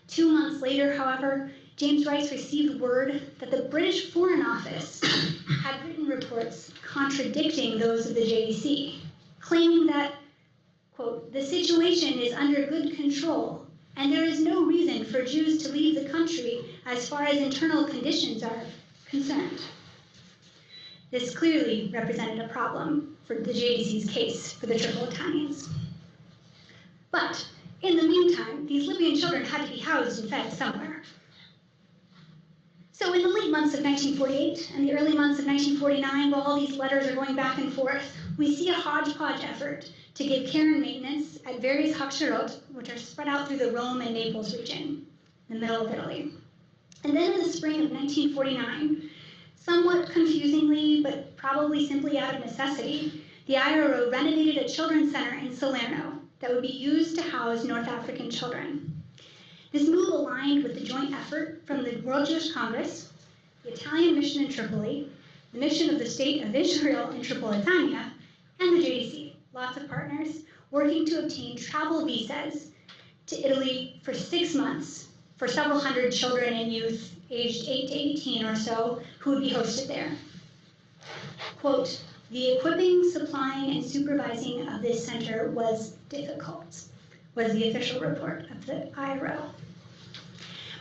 2 months later, however, James Rice received word that the British Foreign Office had written reports contradicting those of the JDC, claiming that, quote, the situation is under good control and there is no reason for Jews to leave the country as far as internal conditions are concerned. This clearly represented a problem for the JDC's case for the Tripolitanians. But in the meantime, these Libyan children had to be housed and fed somewhere. So in the late months of 1948 and the early months of 1949, while all these letters are going back and forth, we see a hodgepodge effort to give care and maintenance at various hakshirot, which are spread out through the Rome and Naples region, in the middle of Italy. And then in the spring of 1949, somewhat confusingly, but probably simply out of necessity, the IRO renovated a children's center in Salerno that would be used to house North African children. This move aligned with the joint effort from the World Jewish Congress, the Italian mission in Tripoli, the mission of the State of Israel in Tripolitania, and the JDC, lots of partners, working to obtain travel visas to Italy for 6 months for several hundred children and youth aged 8 to 18 or so who would be hosted there. Quote, the equipping, supplying, and supervising of this center was difficult. was the official report of the IRO.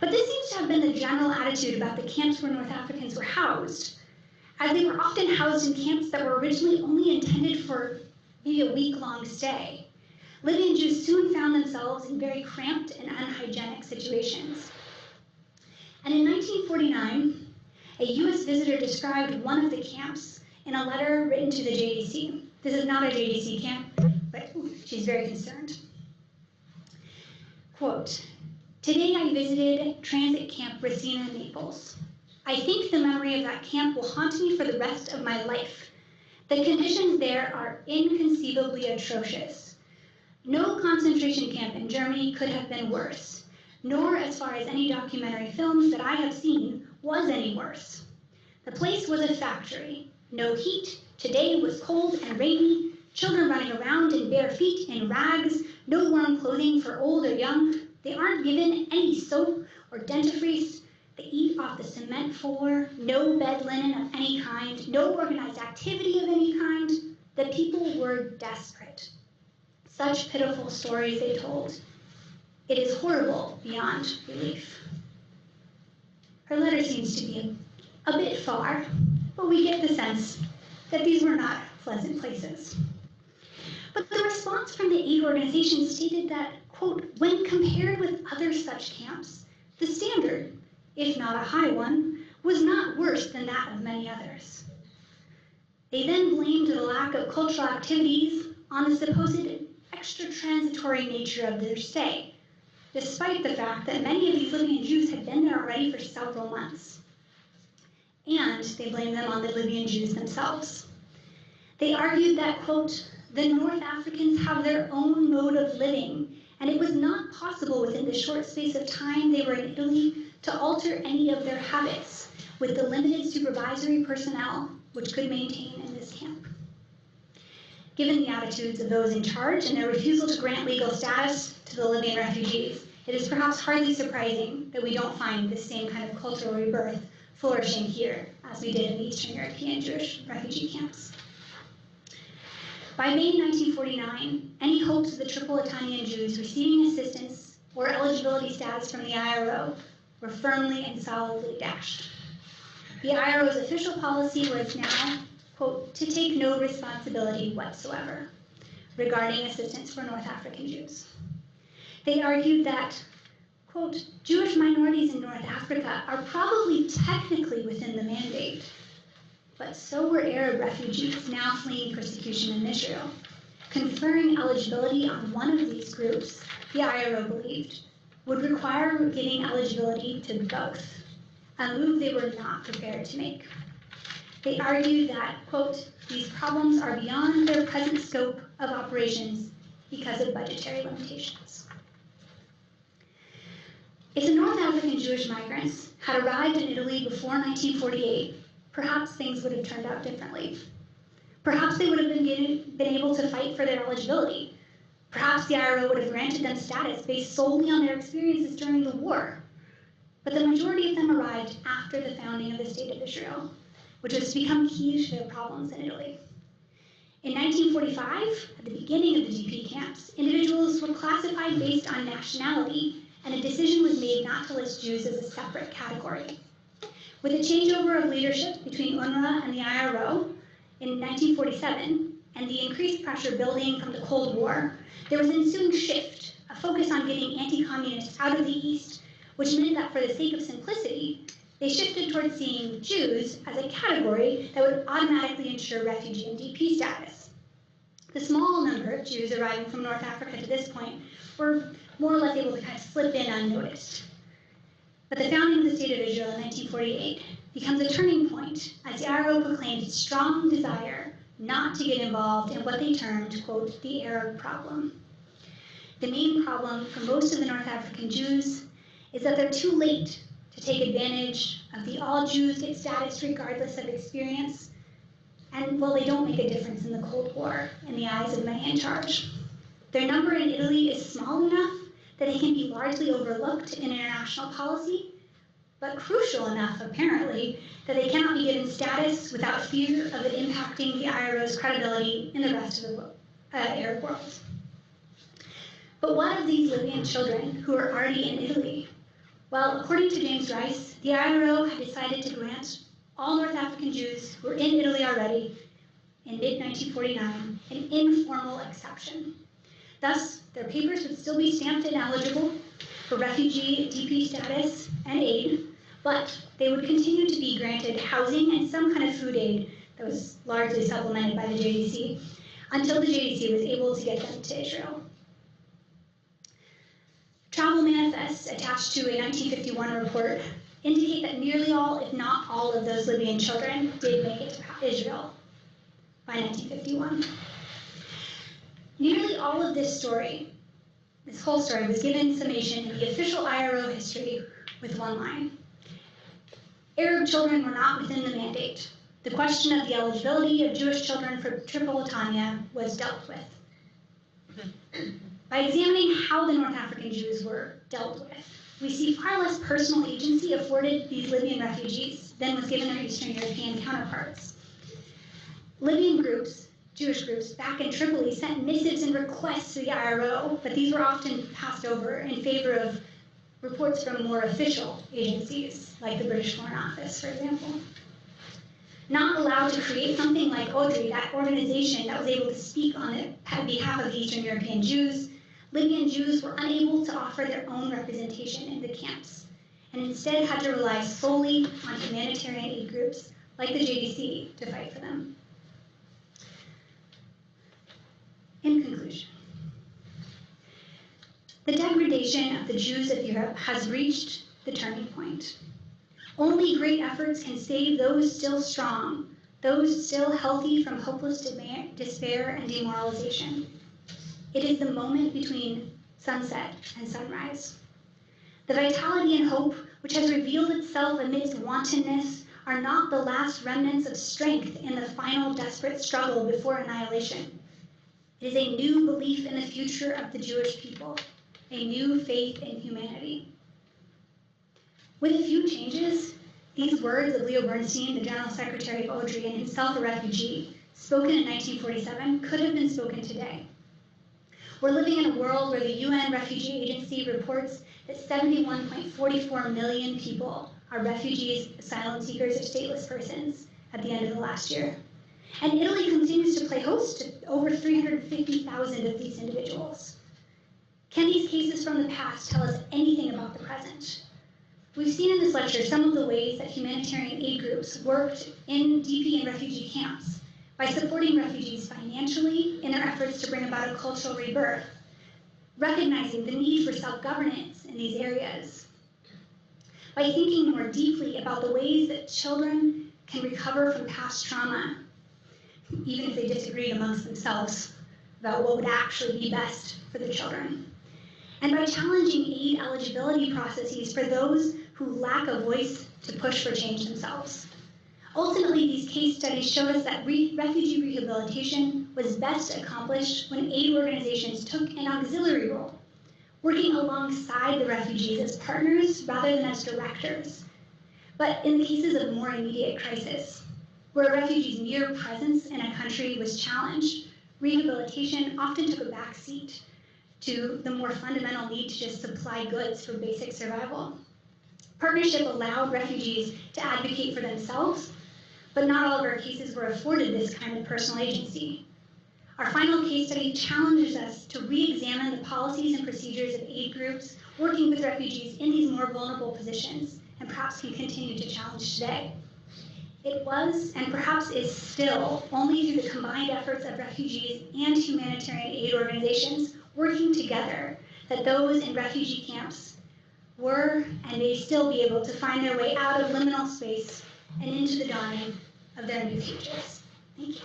But this seems to have been the general attitude about the camps where North Africans were housed, as they were often housed in camps that were originally only intended for maybe a week-long stay. Libyan Jews soon found themselves in very cramped and unhygienic situations. And in 1949, a US visitor described one of the camps in a letter written to the JDC. This is not a JDC camp, but she's very concerned. Quote, "Today I visited transit camp Resina in Naples. I think the memory of that camp will haunt me for the rest of my life. The conditions there are inconceivably atrocious. No concentration camp in Germany could have been worse, nor, as far as any documentary films that I have seen, was any worse. The place was a factory. No heat, today was cold and rainy, children running around in bare feet in rags, no warm clothing for old or young. They aren't given any soap or dentifrice. They eat off the cement floor, no bed linen of any kind, no organized activity of any kind. The people were desperate. Such pitiful stories they told. It is horrible beyond belief." Her letter seems to be a bit far, but we get the sense that these were not pleasant places. But the response from the aid organization stated that, quote, "When compared with other such camps, the standard, if not a high one, was not worse than that of many others." They then blamed the lack of cultural activities on the supposed extra transitory nature of their stay, despite the fact that many of these Libyan Jews had been there already for several months. And they blamed them on the Libyan Jews themselves. They argued that, quote, "The North Africans have their own mode of living, and it was not possible within the short space of time they were in Italy to alter any of their habits with the limited supervisory personnel which could maintain in this camp." Given the attitudes of those in charge and their refusal to grant legal status to the Libyan refugees, it is perhaps hardly surprising that we don't find this same kind of cultural rebirth flourishing here as we did in the Eastern European Jewish refugee camps. By May 1949, any hopes of the Tripolitanian Jews receiving assistance or eligibility status from the IRO were firmly and solidly dashed. The IRO's official policy was now, quote, "to take no responsibility whatsoever" regarding assistance for North African Jews. They argued that, quote, "Jewish minorities in North Africa are probably technically within the mandate, but so were Arab refugees now fleeing persecution in Israel. Conferring eligibility on one of these groups, the IRO believed, would require giving eligibility to both, a move they were not prepared to make. They argued that, quote, "these problems are beyond their present scope of operations because of budgetary limitations." If the North African Jewish migrants had arrived in Italy before 1948, perhaps things would have turned out differently. Perhaps they would have been able to fight for their eligibility. Perhaps the IRO would have granted them status based solely on their experiences during the war. But the majority of them arrived after the founding of the State of Israel, which was to become key to their problems in Italy. In 1945, at the beginning of the GP camps, individuals were classified based on nationality, and a decision was made not to list Jews as a separate category. With a changeover of leadership between UNRWA and the IRO in 1947, and the increased pressure building from the Cold War, there was an ensuing shift, a focus on getting anti-communists out of the East, which meant that for the sake of simplicity, they shifted towards seeing Jews as a category that would automatically ensure refugee and DP status. The small number of Jews arriving from North Africa to this point were more or less able to kind of slip in unnoticed. But the founding of the State of Israel in 1948 becomes a turning point as the IRO proclaimed its strong desire not to get involved in what they termed, quote, "the Arab problem." The main problem for most of the North African Jews is that they're too late to take advantage of the all Jews get status regardless of experience, and well, they don't make a difference in the Cold War in the eyes of many in charge. Their number in Italy is small enough that they can be largely overlooked in international policy, but crucial enough, apparently, that they cannot be given status without fear of it impacting the IRO's credibility in the rest of the Arab world. But what of these Libyan children who are already in Italy? Well, according to James Rice, the IRO had decided to grant all North African Jews who were in Italy already in mid-1949 an informal exception. Thus, their papers would still be stamped ineligible for refugee DP status and aid, but they would continue to be granted housing and some kind of food aid that was largely supplemented by the JDC until the JDC was able to get them to Israel. Travel manifests attached to a 1951 report indicate that nearly all, if not all, of those Libyan children did make it to Israel by 1951. Nearly all of this whole story, was given summation in the official IRO history with one line. Arab children were not within the mandate. The question of the eligibility of Jewish children for Tripolitania was dealt with. By examining how the North African Jews were dealt with, we see far less personal agency afforded these Libyan refugees than was given their Eastern European counterparts. Libyan groups, Jewish groups, back in Tripoli sent missives and requests to the IRO, but these were often passed over in favor of reports from more official agencies, like the British Foreign Office, for example. Not allowed to create something like ODRI, that organization that was able to speak on behalf of the Eastern European Jews, Libyan Jews were unable to offer their own representation in the camps, and instead had to rely solely on humanitarian aid groups like the JDC to fight for them. In conclusion, the degradation of the Jews of Europe has reached the turning point. Only great efforts can save those still strong, those still healthy from hopeless despair and demoralization. It is the moment between sunset and sunrise. The vitality and hope which has revealed itself amidst wantonness are not the last remnants of strength in the final desperate struggle before annihilation. It is a new belief in the future of the Jewish people, a new faith in humanity. With a few changes, these words of Leo Bernstein, the General Secretary of ODRI and himself a refugee, spoken in 1947, could have been spoken today. We're living in a world where the UN Refugee Agency reports that 71.44 million people are refugees, asylum seekers, or stateless persons at the end of the last year. And Italy continues to play host to over 350,000 of these individuals. Can these cases from the past tell us anything about the present? We've seen in this lecture some of the ways that humanitarian aid groups worked in DP and refugee camps by supporting refugees financially in their efforts to bring about a cultural rebirth, recognizing the need for self-governance in these areas, by thinking more deeply about the ways that children can recover from past trauma, even if they disagreed amongst themselves about what would actually be best for the children, and by challenging aid eligibility processes for those who lack a voice to push for change themselves. Ultimately, these case studies show us that refugee rehabilitation was best accomplished when aid organizations took an auxiliary role, working alongside the refugees as partners rather than as directors. But in the cases of more immediate crisis, where a refugee's mere presence in a country was challenged, rehabilitation often took a back seat to the more fundamental need to just supply goods for basic survival. Partnership allowed refugees to advocate for themselves, but not all of our cases were afforded this kind of personal agency. Our final case study challenges us to re-examine the policies and procedures of aid groups working with refugees in these more vulnerable positions, and perhaps can continue to challenge today. It was, and perhaps is still, only through the combined efforts of refugees and humanitarian aid organizations working together that those in refugee camps were and may still be able to find their way out of liminal space and into the dawning of their new futures. Thank you.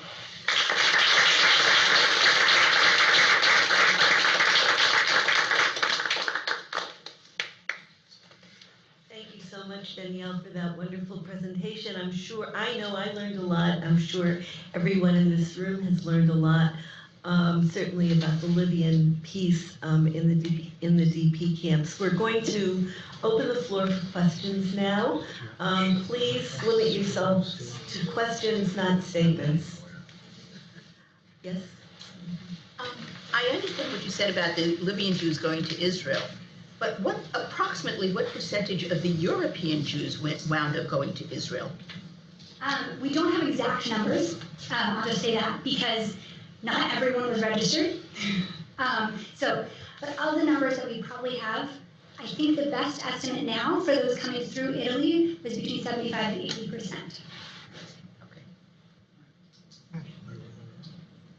Thank you so much, Danielle, for that wonderful presentation. I know I learned a lot. I'm sure everyone in this room has learned a lot, certainly about the Libyan piece in the DP camps. We're going to open the floor for questions now. Please limit yourselves to questions, not statements. Yes? I understand what you said about the Libyan Jews going to Israel, but approximately what percentage of the European Jews wound up going to Israel? We don't have exact numbers, I'll just say that, because not everyone was registered. But of the numbers that we probably have, I think the best estimate now for those coming through Italy was between 75 and 80%.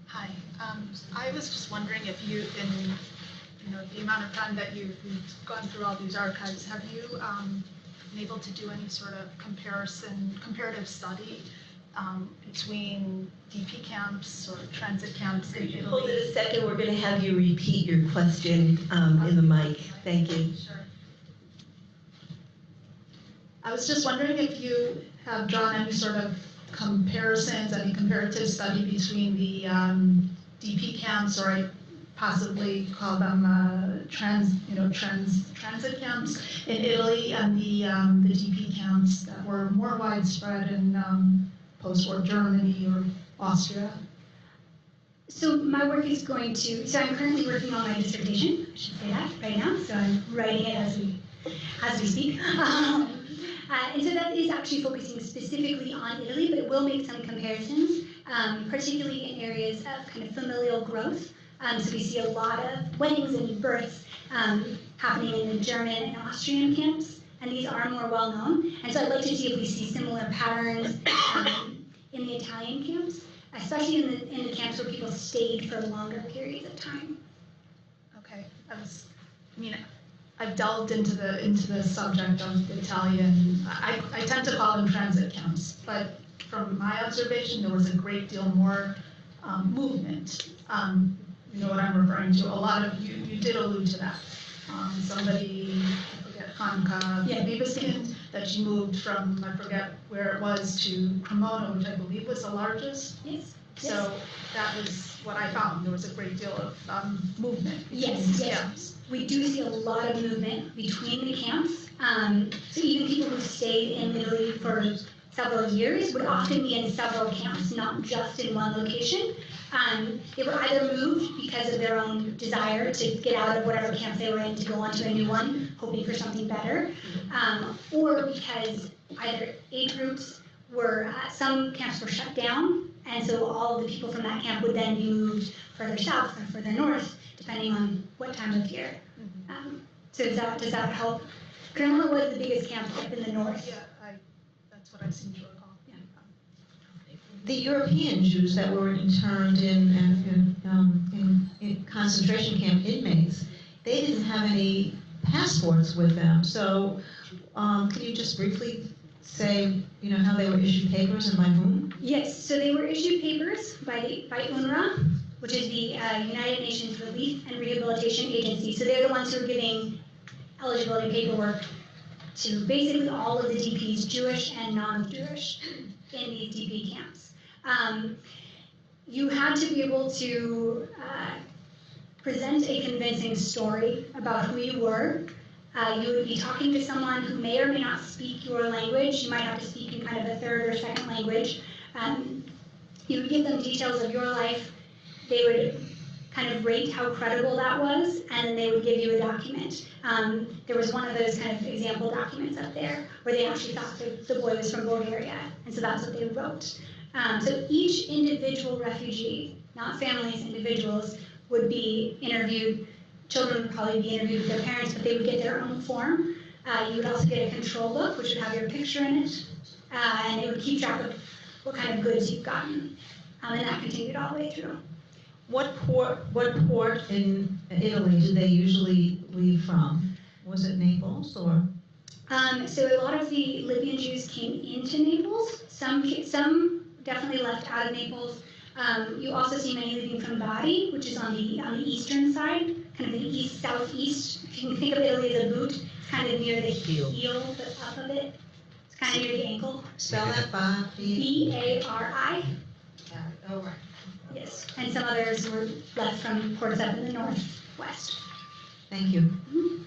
Hi, I was just wondering if you, in the amount of time that you've gone through all these archives, have you been able to do any sort of comparative study between DP camps or transit camps in Italy? Hold it a second, we're going to have you repeat your question in the mic. Thank you. Sure. I was just wondering if you have drawn any sort of comparisons, any comparative study between the DP camps, or I possibly call them transit camps in Italy, and the DP camps that were more widespread in post-war Germany or Austria. So my work is so I'm currently working on my dissertation, I should say that right now, so I'm writing it as we speak. And so that is actually focusing specifically on Italy, but it will make some comparisons, particularly in areas of kind of familial growth. So we see a lot of weddings and births happening in the German and Austrian camps, and these are more well known. And so I'd like to see if we see similar patterns in the Italian camps, especially in the camps where people stayed for longer periods of time. Okay, I've delved into the subject of Italian. I tend to call them transit camps, but from my observation, there was a great deal more movement. You know what I'm referring to. A lot of you did allude to that. Somebody, I forget, Hanka Vivaskin, that she moved from, I forget where it was, to Cremona, which I believe was the largest. Yes. So that was what I found. There was a great deal of movement between these camps. We do see a lot of movement between the camps. So even people who stayed in Italy for several years would often be in several camps, not just in one location. They were either moved because of their own desire to get out of whatever camp they were in to go on to a new one, hoping for something better, or because either aid groups some camps were shut down, and so all of the people from that camp would then be moved further south or further north, depending on what time of year. So does that help? Cremona was the biggest camp up in the north. Yeah, that's what I seem to recall. The European Jews that were interned in concentration camp inmates, they didn't have any passports with them. So can you just briefly say, how they were issued papers and by whom? Yes, so they were issued papers by UNRWA, which is the United Nations Relief and Rehabilitation Agency. So they're the ones who are giving eligibility paperwork to basically all of the DPs, Jewish and non-Jewish, in these DP camps. You had to be able to present a convincing story about who you were. You would be talking to someone who may or may not speak your language. You might have to speak in kind of a third or second language. You would give them details of your life. They would kind of rate how credible that was, and then they would give you a document. There was one of those kind of example documents up there where they actually thought the boy was from Bulgaria, and so that's what they wrote. So each individual refugee, not families, individuals, would be interviewed. Children would probably be interviewed with their parents, but they would get their own form. You would also get a control book, which would have your picture in it, and it would keep track of what kind of goods you've gotten, and that continued all the way through. What port in Italy did they usually leave from? Was it Naples or? So a lot of the Libyan Jews came into Naples. Some definitely left out of Naples. You also see many leaving from Bari, which is on the eastern side, kind of the east-southeast. If you can think of Italy as a boot, it's kind of near the heel, the up of it. It's kind of near the ankle. Spell that, B-A-R-I. Oh, right. Yes, and some others were left from ports up in the northwest. Thank you. Mm-hmm.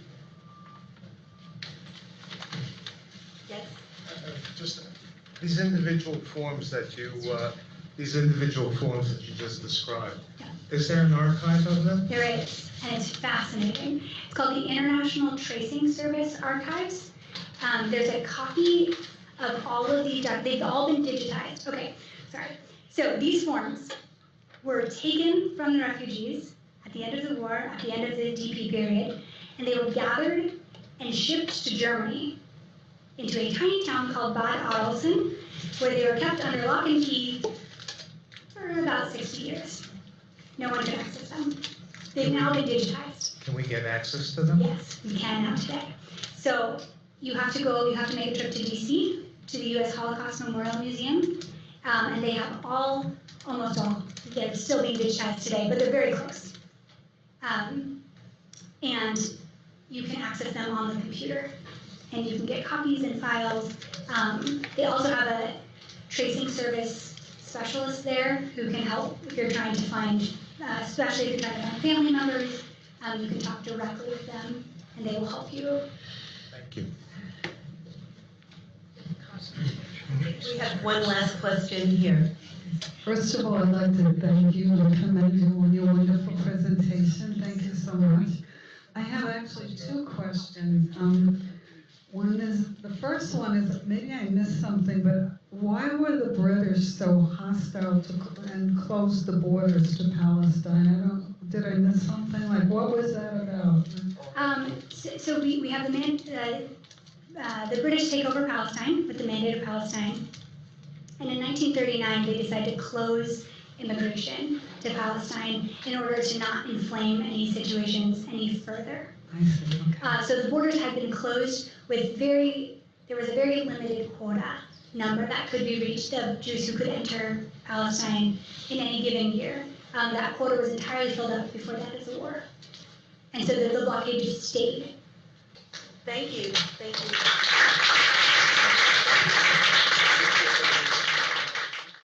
Yes? Just these individual forms that you just described, Is there an archive of them? There is, and it's fascinating. It's called the International Tracing Service Archives. There's a copy of all of these, they've all been digitized. Okay, sorry. So these forms were taken from the refugees at the end of the war, at the end of the DP period, and they were gathered and shipped to Germany into a tiny town called Bad Arolsen, where they were kept under lock and key for about 60 years. No one can access them. They've now been digitized. Can we get access to them? Yes, you can now today. So you have to make a trip to DC, to the U.S. Holocaust Memorial Museum, and they have almost all, they're still being digitized today, but they're very close. And you can access them on the computer, and you can get copies and files. They also have a tracing service specialist there who can help if you're trying to find, especially if you're trying to find family members. You can talk directly with them, and they will help you. Thank you. We have one last question here. First of all, I'd like to thank you and commend you on your wonderful presentation. Thank you so much. I have actually two questions. The first one is, maybe I missed something, but why were the British so hostile and closed the borders to Palestine? Did I miss something? Like, what was that about? So we have the British take over Palestine with the Mandate of Palestine. And in 1939, they decided to close immigration to Palestine in order to not inflame any situations any further. I see, okay. So the borders had been closed with there was a very limited quota number that could be reached of Jews who could enter Palestine in any given year. That quota was entirely filled up before the end of the war. And so the blockade just stayed. Thank you. Thank you.